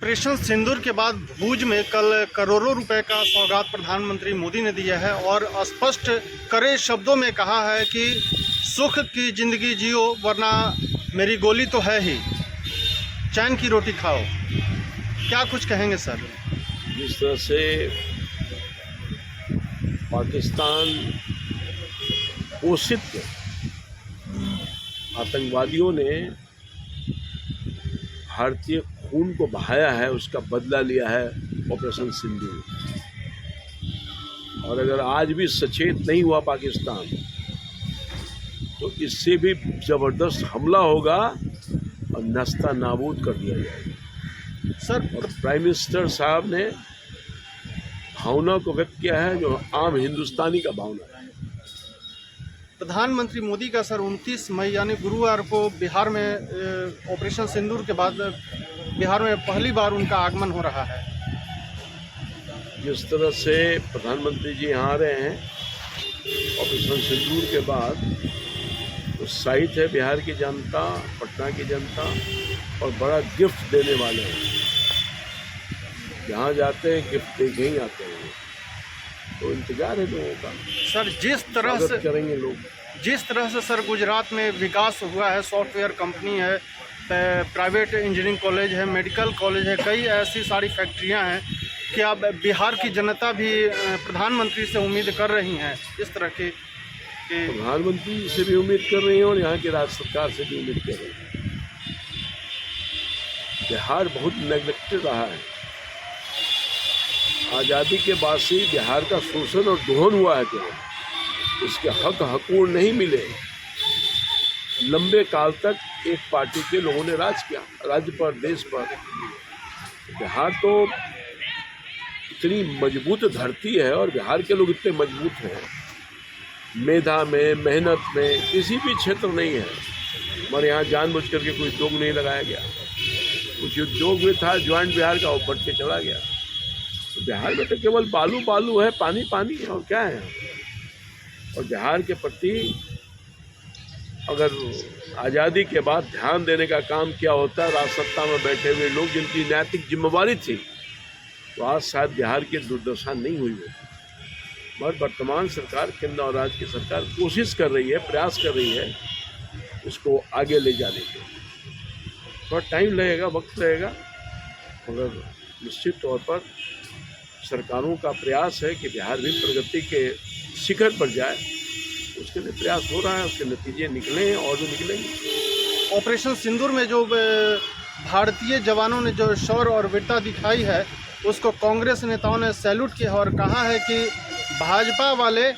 Operation सिंदूर के बाद भूज में कल करोड़ों रुपए का सौगात प्रधानमंत्री मोदी ने दिया है और स्पष्ट कड़े शब्दों में कहा है कि सुख की ज़िंदगी जियो वरना मेरी गोली तो है ही, चैन की रोटी खाओ। क्या कुछ कहेंगे सर? जिस तरह से पाकिस्तान पोषित आतंकवादियों ने भारतीय खून को बहाया है, उसका बदला लिया है ऑपरेशन सिंदूर। और अगर आज भी सचेत नहीं हुआ पाकिस्तान तो इससे भी ज़बरदस्त हमला होगा और नस्ता नाबूद कर दिया जाएगा सर। और प्राइम मिनिस्टर साहब ने भावना को व्यक्त किया है जो आम हिंदुस्तानी का भावना है। प्रधानमंत्री मोदी का सर 29 मई यानी गुरुवार को बिहार में ऑपरेशन सिंदूर के बाद बिहार में पहली बार उनका आगमन हो रहा है। जिस तरह से प्रधानमंत्री जी यहाँ आ रहे हैं ऑपरेशन सिंदूर के बाद, तो साहित है बिहार की जनता, पटना की जनता और बड़ा गिफ्ट देने वाले हैं। जहाँ जाते हैं गिफ्ट दे के ही आते हैं, तो इंतजार है लोगों का। सर जिस तरह से करेंगे लोग, जिस तरह से सर गुजरात में विकास हुआ है, सॉफ्टवेयर कंपनी है, प्राइवेट इंजीनियरिंग कॉलेज है, मेडिकल कॉलेज है, कई ऐसी सारी फैक्ट्रियां हैं कि अब बिहार की जनता भी प्रधानमंत्री से उम्मीद कर रही हैं इस तरह की प्रधानमंत्री से भी उम्मीद कर रही हैं और यहाँ की राज्य सरकार से भी उम्मीद कर रही हैं। बिहार बहुत नेग्लेक्टेड रहा है। आज़ादी के बाद से बिहार का शोषण और दोहन हुआ है, केवल इसके हकूक़ नहीं मिले। लंबे काल तक एक पार्टी के लोगों ने राज किया, राज्य पर, देश पर। बिहार तो इतनी मजबूत धरती है और बिहार के लोग इतने मजबूत हैं, मेधा में, मेहनत में किसी भी क्षेत्र नहीं है। हमारे यहाँ जानबूझ करके कोई उद्योग नहीं लगाया गया। कुछ उद्योग भी था ज्वाइंट बिहार का, वो बढ़ के चला गया। तो बिहार में तो केवल बालू बालू है, पानी पानी है, और क्या है। और बिहार के प्रति अगर आज़ादी के बाद ध्यान देने का काम किया होता, राज सत्ता में बैठे हुए लोग जिनकी नैतिक जिम्मेवारी थी, तो आज शायद बिहार की दुर्दशा नहीं हुई होती। मगर वर्तमान सरकार, केंद्र और राज्य की सरकार कोशिश कर रही है, प्रयास कर रही है इसको आगे ले जाने के। थोड़ा टाइम लगेगा, वक्त लगेगा, मगर निश्चित तौर पर सरकारों का प्रयास है कि बिहार भी प्रगति के शिखर पर जाए। उसके लिए प्रयास हो रहा है, उसके नतीजे निकले और जो निकलेंगे। ऑपरेशन सिंदूर में जो भारतीय जवानों ने जो शौर्य और वीरता दिखाई है, उसको कांग्रेस नेताओं ने सैल्यूट किया और कहा है कि भाजपा वाले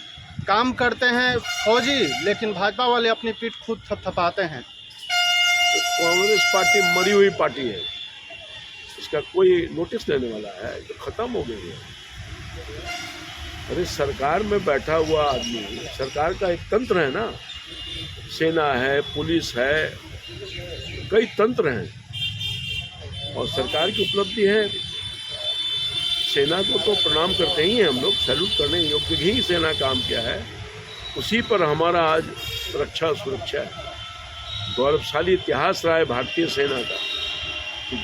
काम करते हैं फौजी, लेकिन भाजपा वाले अपनी पीठ खुद थपथपाते हैं। तो कांग्रेस पार्टी मरी हुई पार्टी है, इसका कोई नोटिस लेने वाला है? तो खत्म हो गई है। अरे सरकार में बैठा हुआ आदमी, सरकार का एक तंत्र है ना, सेना है, पुलिस है, कई तंत्र हैं और सरकार की उपलब्धि है। सेना को तो प्रणाम करते ही हैं हम लोग, सैल्यूट करने योग्य ही सेना काम किया है। उसी पर हमारा आज रक्षा सुरक्षा गौरवशाली इतिहास रहा है भारतीय सेना का।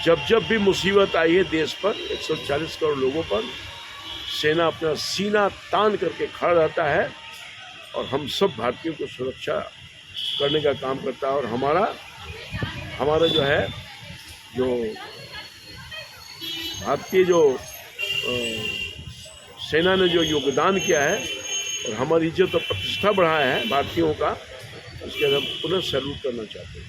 जब जब भी मुसीबत आई है देश पर, 140 करोड़ लोगों पर, सेना अपना सीना तान करके खड़ा रहता है और हम सब भारतीयों को सुरक्षा करने का काम करता है। और हमारा जो है, जो भारतीय जो सेना ने जो योगदान किया है और हमारी इज्जत और प्रतिष्ठा बढ़ाया है भारतीयों का, उसके हम पुनः सैल्यूट करना चाहते हैं।